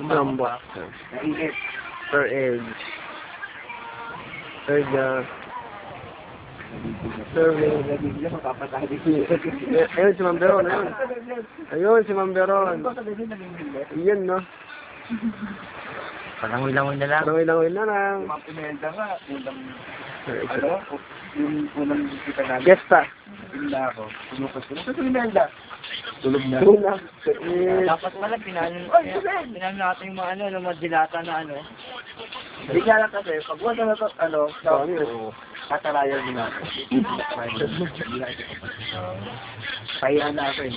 Lambot. Nainit. Per edge. Third serving. Nabibigla, mapapatali. Ayun si Ma'am Beron, ayun. Ayun si Ma'am Beron. Iyan, no? Palangoy-langoy na lang. Langoy-langoy na lang. Mga pinenda nga, yung unang kita namin. Gesta. Pinenda ako. Pinupos ko. Sa pinenda. Tulog na. Tuna. Dapat pala, pinano natin yung mga yung mga dilata na Hindi nga lang kasi, pag wala na to, tatarayan mo na ako. Kaya na ako eh.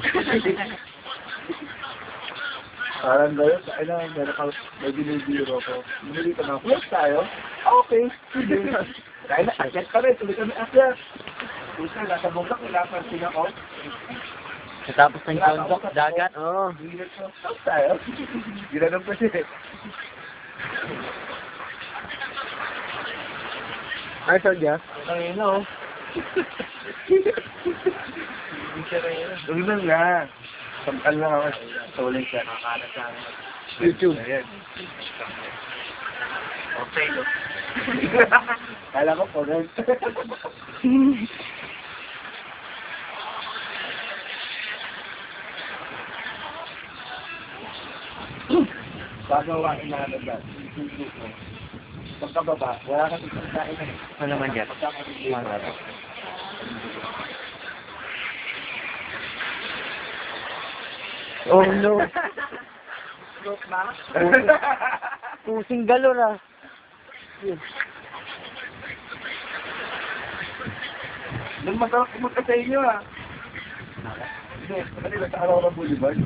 Parang gano'n, meron ka, may binibiro ko. Bumili ka na, yes tayo? Okay. Kaya na, akyat ka rin, tuloy kami akyat. Pusa, nasa bungkak, ilapansin ako. Natapos ng kondok, dagat. Oo. Stop tayo. Ginanong ko siya. Ay, Sir Jeff. Ang ino. Tuloy nga. Samtal lang ako. Tuloy siya. YouTube. Ayan. Okay, no? Kala ko po rin. Pagawain na agad. Pagkababa, wala ka isang kain na. Ano naman yan? Oh, no. Joke na? Pusing galor, ah. Nung masarap pumunta sa inyo, ah. Hindi, kanila sa araw ng Boulevard.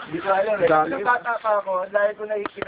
Hindi ko alam eh. Nung bata pa ako, dahil ko nakikita